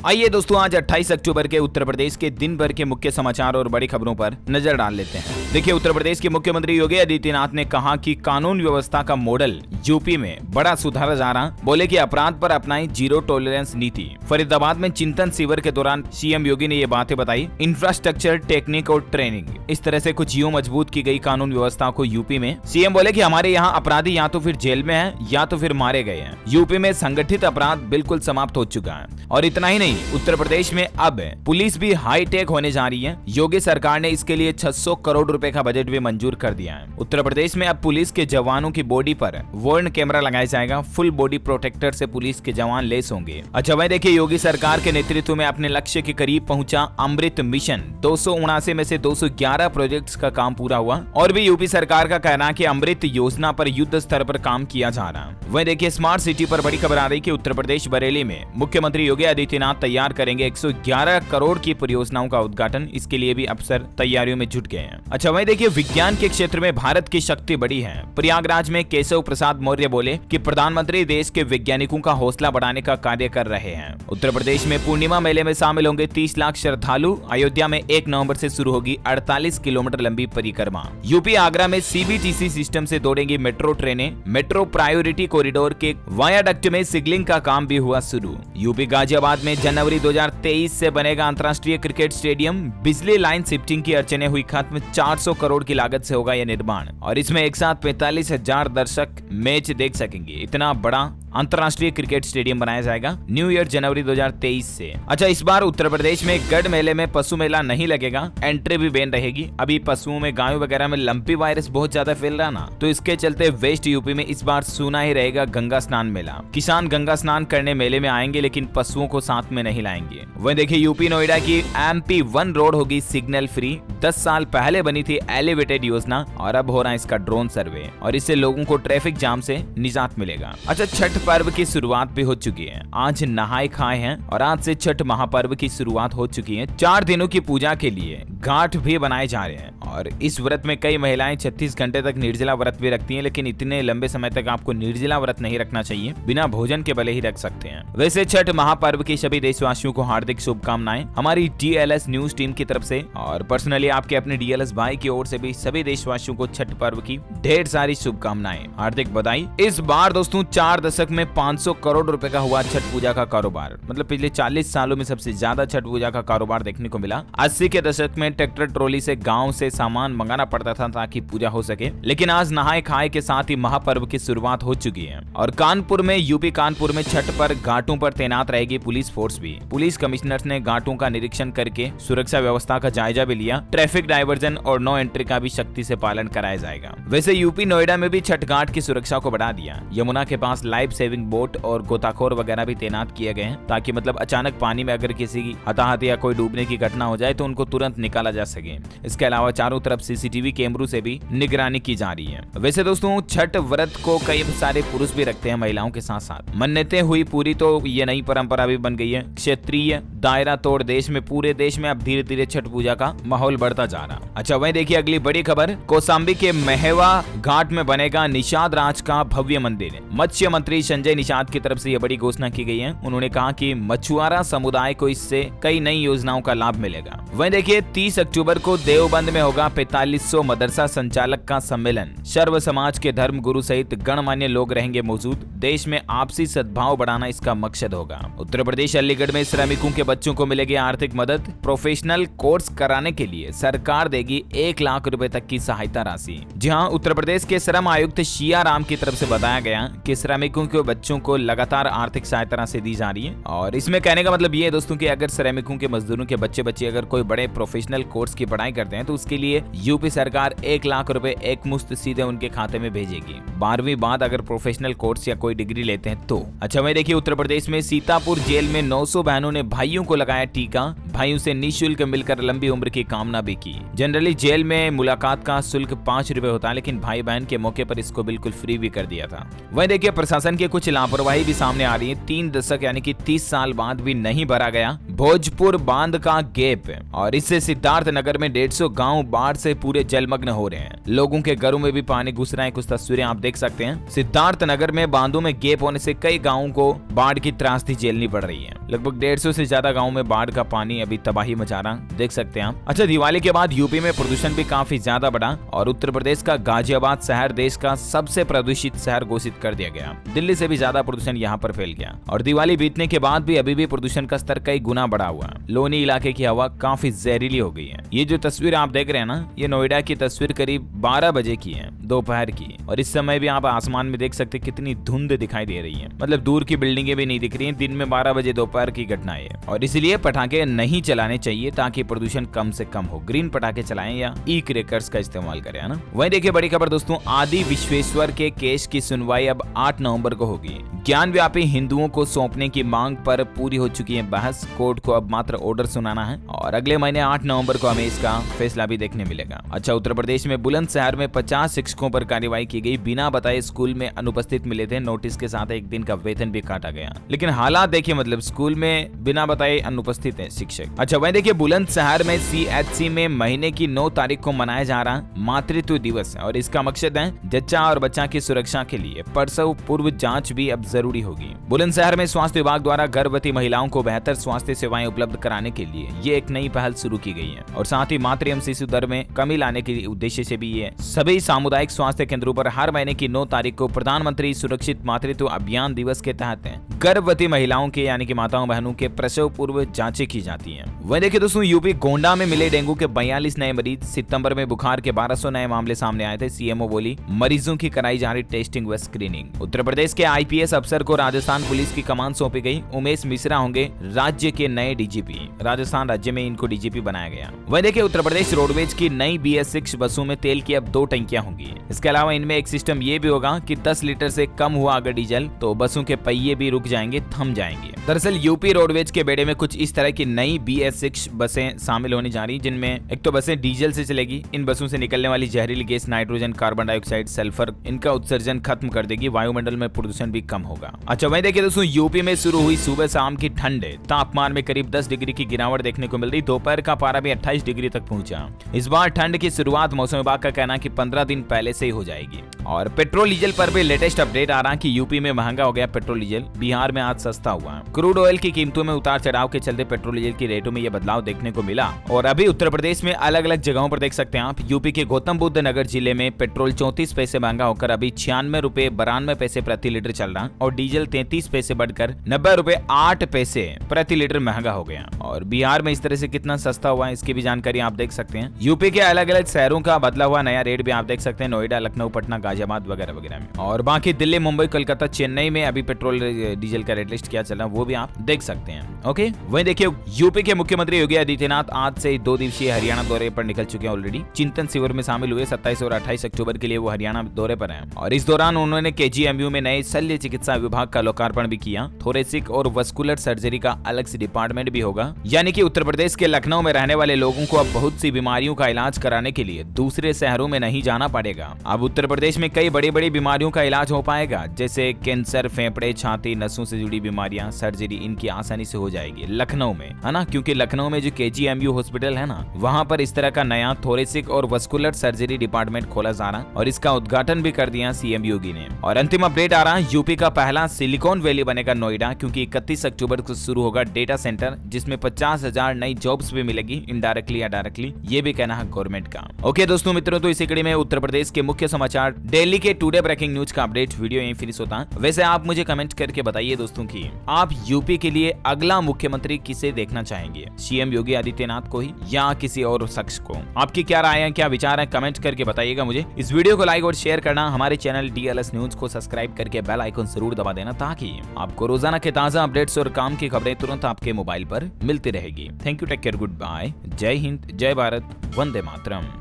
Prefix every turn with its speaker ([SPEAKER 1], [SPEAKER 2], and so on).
[SPEAKER 1] आइए दोस्तों, आज 28 अक्टूबर के उत्तर प्रदेश के दिन भर के मुख्य समाचार और बड़ी खबरों पर नजर डाल लेते हैं। देखिए, उत्तर प्रदेश के मुख्यमंत्री योगी आदित्यनाथ ने कहा कि कानून व्यवस्था का मॉडल यूपी में बड़ा सुधारा जा रहा। बोले कि अपराध पर अपनाई जीरो टॉलरेंस नीति। फरीदाबाद में चिंतन शिविर के दौरान सीएम योगी ने ये बातें बताई। इंफ्रास्ट्रक्चर, टेक्निक और ट्रेनिंग, इस तरह से कुछ यूं मजबूत की गई कानून व्यवस्था को यूपी में। सीएम बोले कि हमारे यहाँ अपराधी या तो फिर जेल में है या तो फिर मारे गए हैं। यूपी में संगठित अपराध बिल्कुल समाप्त हो चुका है। और इतना ही नहीं, उत्तर प्रदेश में अब पुलिस भी हाईटेक होने जा रही है। योगी सरकार ने इसके लिए 600 करोड़ रुपए का बजट भी मंजूर कर दिया है। उत्तर प्रदेश में अब पुलिस के जवानों की बॉडी पर वार्न कैमरा लगाया जाएगा। फुल बॉडी प्रोटेक्टर से पुलिस के जवान लेस होंगे। अच्छा, वही देखिए, योगी सरकार के नेतृत्व में अपने लक्ष्य के करीब पहुंचा अमृत मिशन। 279 में से 211 प्रोजेक्ट्स का काम पूरा हुआ। और भी यूपी सरकार का कहना है कि अमृत योजना पर युद्ध स्तर पर काम किया जा रहा है। वही देखिए, स्मार्ट सिटी पर बड़ी खबर आ रही कि उत्तर प्रदेश बरेली में मुख्यमंत्री योगी आदित्यनाथ तैयार करेंगे 111 करोड़ की परियोजनाओं का उद्घाटन। इसके लिए भी अफसर तैयारियों में जुट गए हैं। अच्छा, वही देखिए, विज्ञान के क्षेत्र में भारत की शक्ति बड़ी है। प्रयागराज में केशव प्रसाद मौर्य बोले कि प्रधानमंत्री देश के वैज्ञानिकों का हौसला बढ़ाने का कार्य कर रहे हैं। उत्तर प्रदेश में पूर्णिमा मेले में शामिल होंगे 30 लाख श्रद्धालु। अयोध्या में 1 नवंबर से शुरू होगी 48 किलोमीटर लंबी परिक्रमा। यूपी आगरा में सीबीटीसी सिस्टम से दौड़ेंगी मेट्रो ट्रेनें। मेट्रो प्रायोरिटी कॉरिडोर के वायाडक्ट में सिग्नलिंग का काम भी हुआ शुरू। यूपी गाजियाबाद में जनवरी 2023 से बनेगा अंतर्राष्ट्रीय क्रिकेट स्टेडियम। बिजली लाइन शिफ्टिंग की अड़चनें हुई खत्म। 400 करोड़ की लागत से होगा यह निर्माण और इसमें एक साथ 45,000 दर्शक मैच देख सकेंगे। इतना बड़ा अंतर्राष्ट्रीय क्रिकेट स्टेडियम बनाया जाएगा न्यू ईयर जनवरी 2023 से। अच्छा, इस बार उत्तर प्रदेश में गढ़ मेले में पशु मेला नहीं लगेगा। एंट्री भी बैन रहेगी। अभी पशुओं में, गायों वगैरह में लंपी वायरस बहुत ज्यादा फैल रहा ना, तो इसके चलते वेस्ट यूपी में इस बार सुना ही रहेगा गंगा स्नान मेला। किसान गंगा स्नान करने मेले में आएंगे लेकिन पशुओं को साथ में नहीं लाएंगे। वहीं देखिए, यूपी नोएडा की MP1 रोड होगी सिग्नल फ्री। 10 साल पहले बनी थी एलिवेटेड योजना और अब हो रहा है इसका ड्रोन सर्वे और इससे लोगों को ट्रैफिक जाम से निजात मिलेगा। अच्छा, छठ पर्व की शुरुआत भी हो चुकी है। आज नहाए खाए हैं और आज से छठ महापर्व की शुरुआत हो चुकी है। 4 दिनों की पूजा के लिए घाट भी बनाए जा रहे हैं और इस व्रत में कई महिलाएं 36 घंटे तक निर्जला व्रत भी रखती हैं। लेकिन इतने लंबे समय तक आपको निर्जला व्रत नहीं रखना चाहिए, बिना भोजन के भले ही रख सकते हैं। वैसे छठ महापर्व की सभी देशवासियों को हार्दिक शुभकामनाएं हमारी DLS न्यूज टीम की तरफ से और पर्सनली आपके अपने DLS भाई की ओर से भी सभी देशवासियों को छठ पर्व की ढेर सारी शुभकामनाएं, हार्दिक बधाई। इस बार दोस्तों 4 दशक में 500 करोड़ रुपए का हुआ छठ पूजा का कारोबार। मतलब पिछले 40 सालों में सबसे ज्यादा छठ पूजा का कारोबार देखने को मिला। 80 के दशक में ट्रैक्टर ट्रॉली से गांव से सामान मंगाना पड़ता था ताकि पूजा हो सके। लेकिन आज नहाए खाए के साथ ही महापर्व की शुरुआत हो चुकी है। और कानपुर में, यूपी कानपुर में छठ पर घाटों पर तैनात रहेगी पुलिस फोर्स भी। पुलिस कमिश्नर ने घाटों का निरीक्षण करके सुरक्षा व्यवस्था का जायजा भी लिया। ट्रैफिक डायवर्जन और नो एंट्री का भी सख्ती से पालन कराया जाएगा। वैसे यूपी नोएडा में भी छठ घाट की सुरक्षा को बढ़ा दिया। यमुना के पास लाइफ सेविंग बोट और गोताखोर वगैरह भी तैनात किए गए हैं ताकि मतलब अचानक पानी में अगर किसी की हताहत या कोई डूबने की घटना हो जाए तो उनको तुरंत निकाला जा सके। इसके अलावा चारों तरफ CCTV कैमरों से भी निगरानी की जा रही है। वैसे दोस्तों, छठ व्रत को कई सारे पुरुष भी रखते हैं महिलाओं के साथ साथ। मन्नतें हुई पूरी तो ये नई परंपरा भी बन गई है। क्षेत्रीय दायरा तोड़ देश में, पूरे देश में अब धीरे धीरे छठ पूजा का माहौल बढ़ता जा रहा। अच्छा, वहीं देखिए अगली बड़ी खबर, कौशाम्बी के मेहवा घाट में बनेगा निषाद राज का भव्य मंदिर। मत्स्य मंत्री संजय निषाद की तरफ से यह बड़ी घोषणा की गई है। उन्होंने कहा कि मछुआरा समुदाय को इससे कई नई योजनाओं का लाभ मिलेगा। वहीं देखिए 30 अक्टूबर को देवबंद में होगा 4500 मदरसा संचालक का सम्मेलन। सर्व समाज के धर्म गुरु सहित गणमान्य लोग रहेंगे मौजूद। देश में आपसी सद्भाव बढ़ाना इसका मकसद होगा। उत्तर प्रदेश अलीगढ़ में श्रमिकों के बच्चों को मिलेगी आर्थिक मदद। प्रोफेशनल कोर्स कराने के लिए सरकार देगी 1 लाख रुपए तक की सहायता राशि। जी हाँ, उत्तर प्रदेश के श्रम आयुक्त शिया राम की तरफ से बताया गया कि श्रमिकों के बच्चों को लगातार आर्थिक सहायता राशि दी जा रही है। और इसमें कहने का मतलब ये है दोस्तों कि अगर श्रमिकों के, मजदूरों के बच्चे अगर कोई बड़े प्रोफेशनल कोर्स की पढ़ाई करते हैं तो उसके लिए यूपी सरकार 1 लाख रुपए एक मुश्त सीधे उनके खाते में भेजेगी। 12वीं बाद अगर प्रोफेशनल कोर्स या कोई डिग्री लेते हैं तो। अच्छा, वही देखिए उत्तर प्रदेश में सीतापुर जेल में 900 बहनों ने भाइयों को लगाया टीका। भाइयों से निःशुल्क मिलकर लंबी उम्र की कामना भी की। जनरली जेल में मुलाकात का शुल्क 5 रुपए होता है, लेकिन भाई बहन के मौके पर इसको बिल्कुल फ्री भी कर दिया था। वहीं देखिए प्रशासन की कुछ लापरवाही भी सामने आ रही है। 3 दशक यानी कि 30 साल बाद भी नहीं भरा गया भोजपुर बांध का गेप, और इससे सिद्धार्थ नगर में 150 गांव बाढ़ से पूरे जलमग्न हो रहे हैं। लोगों के घरों में भी पानी घुस रहा है। कुछ तस्वीरें आप देख सकते हैं। सिद्धार्थ नगर में बांधों में गेप होने से कई गांवों को बाढ़ की त्रासदी झेलनी पड़ रही है। लगभग 150 से ज्यादा गाँव में बाढ़ का पानी अभी तबाही मचा रहा, देख सकते हैं आप। अच्छा, दिवाली के बाद यूपी में प्रदूषण भी काफी ज्यादा बढ़ा और उत्तर प्रदेश का गाजियाबाद शहर देश का सबसे प्रदूषित शहर घोषित कर दिया गया। दिल्ली से भी ज्यादा प्रदूषण यहाँ पर फैल गया और दिवाली बीतने के बाद भी अभी भी प्रदूषण का स्तर कई गुना बढ़ा हुआ। लोनी इलाके की हवा काफी जहरीली हो गई है। ये जो तस्वीर आप देख रहे हैं ना, ये नोएडा की तस्वीर करीब 12 बजे की है, दोपहर की, और इस समय भी आप आसमान में देख सकते हैं कितनी धुंध दिखाई दे रही है। मतलब दूर की बिल्डिंगें भी नहीं दिख रही हैं। दिन में 12 बजे दोपहर की घटना है और इसलिए पटाखे नहीं चलाने चाहिए ताकि प्रदूषण कम से कम हो। ग्रीन पटाखे चलाएं या ई क्रैकर्स का इस्तेमाल करें, है ना। वहीं देखिए बड़ी खबर दोस्तों, आदि विश्वेश्वर के केस की सुनवाई अब 8 नवंबर को होगी। ज्ञान व्यापी हिंदुओं को सौंपने की मांग पर पूरी हो चुकी है बहस। कोर्ट को अब मात्र ऑर्डर सुनाना है और अगले महीने 8 नवंबर को हमें इसका फैसला भी देखने मिलेगा। अच्छा, उत्तर प्रदेश में बुलंदशहर में 50 शिक्षकों पर कार्रवाई की गई। बिना बताए स्कूल में अनुपस्थित मिले थे। नोटिस के साथ 1 दिन का वेतन भी काटा गया। लेकिन हालात देखिए, मतलब स्कूल में बिना बताए अनुपस्थित है शिक्षक। अच्छा, वहीं देखिए बुलंदशहर में CHC में महीने की 9 तारीख को मनाया जा रहा मातृत्व दिवस और इसका मकसद है जच्चा और बच्चा की सुरक्षा के लिए प्रसव पूर्व जांच भी अब जरूरी होगी। बुलंदशहर में स्वास्थ्य विभाग द्वारा गर्भवती महिलाओं को बेहतर स्वास्थ्य सेवाएं उपलब्ध कराने के लिए ये एक नई पहल शुरू की गई है और साथ ही मातृ एवं शिशु दर में कमी लाने के उद्देश्य से भी ये सभी सामुदायिक स्वास्थ्य केंद्रों पर हर महीने की 9 तारीख को प्रधानमंत्री सुरक्षित मातृत्व अभियान दिवस के तहत गर्भवती महिलाओं के यानी कि माताओं बहनों के प्रसव पूर्व जांचें की जाती हैं। वहीं देखिए दोस्तों, यूपी गोंडा में मिले डेंगू के 42 नए मरीज। सितंबर में बुखार के 1200 नए मामले सामने आए थे। सीएमओ बोली मरीजों की कराई जा रही टेस्टिंग व स्क्रीनिंग। उत्तर प्रदेश के IPS अफसर को राजस्थान पुलिस की कमान सौंपी गई। उमेश मिश्रा होंगे राज्य के नए DGP। राजस्थान राज्य में इनको DGP बनाया गया। वहीं देखिए उत्तर प्रदेश रोडवेज की नई BS6 बसों में तेल की अब 2 टंकियां होंगी। इसके अलावा इनमें एक सिस्टम ये भी होगा कि 10 लीटर से कम हुआ अगर डीजल तो बसों के पहिए भी रुक जाएंगे, थम जाएंगे। दरअसल यूपी रोडवेज के बेड़े में कुछ इस तरह की नई BS6 बसें शामिल होने जा रही, जिनमें एक तो बसें डीजल से चलेगी। इन बसों से निकलने वाली जहरीली gas nitrogen, carbon dioxide, sulphur, इनका उत्सर्जन खत्म कर देगी। वायुमंडल में प्रदूषण भी कम होगा। अच्छा, वहीं देखिए दोस्तों, यूपी में शुरू हुई सुबह शाम की ठंड। तापमान में करीब 10 डिग्री की गिरावट देखने को मिल रही। दोपहर का पारा भी 28 डिग्री तक पहुंचा। इस बार ठंड की शुरुआत मौसम विभाग का कहना है कि 15 दिन पहले से ही हो जाएगी। और पेट्रोल डीजल पर भी लेटेस्ट अपडेट आ रहा है कि यूपी में महंगा हो गया पेट्रोल डीजल, बिहार में आज सस्ता हुआ। क्रूड ऑयल की कीमतों में उतार चढ़ाव के चलते पेट्रोल डीजल की रेटों में यह बदलाव देखने को मिला। और अभी उत्तर प्रदेश में अलग अलग जगहों पर देख सकते हैं आप। यूपी के गौतम बुद्ध नगर जिले में पेट्रोल 34 पैसे महंगा होकर अभी 96 रुपए 92 पैसे प्रति लीटर चल रहा और डीजल 33 पैसे बढ़कर 90 रुपए 8 पैसे प्रति लीटर महंगा हो गया। और बिहार में इस तरह से कितना सस्ता हुआ है इसकी भी जानकारी आप देख सकते हैं। यूपी के अलग अलग शहरों का बदला हुआ नया रेट भी आप देख सकते हैं। नोएडा, लखनऊ, पटना, गाजियाबाद वगैरह वगैरह में। और बाकी दिल्ली, मुंबई, कोलकाता, चेन्नई में अभी पेट्रोल डीजल का रेट लिस्ट क्या चल रहा है वो भी आप देख सकते हैं। ओके, वहीं देखिए यूपी के मुख्यमंत्री योगी आदित्यनाथ आज से 2 दिवसीय हरियाणा दौरे पर निकल चुके हैं ऑलरेडी। चिंतन शिविर में शामिल हुए। 27 और 28 अक्टूबर के लिए वो हरियाणा दौरे पर हैं और इस दौरान उन्होंने KGMU में नए शल्य चिकित्सा विभाग का लोकार्पण भी किया। थोरेसिक और वस्कुलर सर्जरी का अलग से डिपार्टमेंट भी होगा। यानी कि उत्तर प्रदेश के लखनऊ में रहने वाले लोगों को अब बहुत सी बीमारियों का इलाज कराने के लिए दूसरे शहरों में नहीं जाना पड़ेगा। अब उत्तर प्रदेश में कई बड़ी बड़ी बीमारियों का इलाज हो पाएगा, जैसे कैंसर, फेफड़े, छाती, नसों से जुड़ी बीमारियां, सर्जरी इनकी आसानी से हो जाएगी लखनऊ में, है ना। क्योंकि लखनऊ में जो KGMU हॉस्पिटल है ना, वहां पर इस तरह का नया थोरेसिक और वस्कुलर सर्जरी डिपार्टमेंट खोला जा रहा और इसका उद्घाटन भी कर दिया CM योगी ने। और अंतिम अपडेट आ रहा है, यूपी का पहला सिलिकॉन वैली बनेगा नोएडा, क्योंकि 31 अक्टूबर को शुरू होगा डेटा सेंटर, जिसमें 50,000 नई जॉब्स भी मिलेगी इनडायरेक्टली या डायरेक्टली, ये भी कहना है गवर्नमेंट का। ओके दोस्तों मित्रों, तो इसी कड़ी में उत्तर प्रदेश के मुख्य समाचार, दिल्ली के टुडे ब्रेकिंग न्यूज का अपडेट वीडियो यहीं फिनिश होता है। वैसे आप मुझे कमेंट करके बताइए दोस्तों की आप यूपी के लिए अगला मुख्यमंत्री किसे देखना चाहेंगे, CM योगी आदित्यनाथ को ही या किसी और शख्स को। आपकी क्या राय है, क्या विचार है, कमेंट करके बताइएगा मुझे। इस वीडियो को लाइक और शेयर करना, हमारे चैनल DLS न्यूज को सब्सक्राइब करके बेल आइकन जरूर दबा देना, ताकि आपको रोजाना के ताजा अपडेट्स और काम की खबरें तुरंत आपके मोबाइल पर मिलती रहेगी। Thank you, take care, good bye, जय हिंद, जय भारत, वंदे मातरम।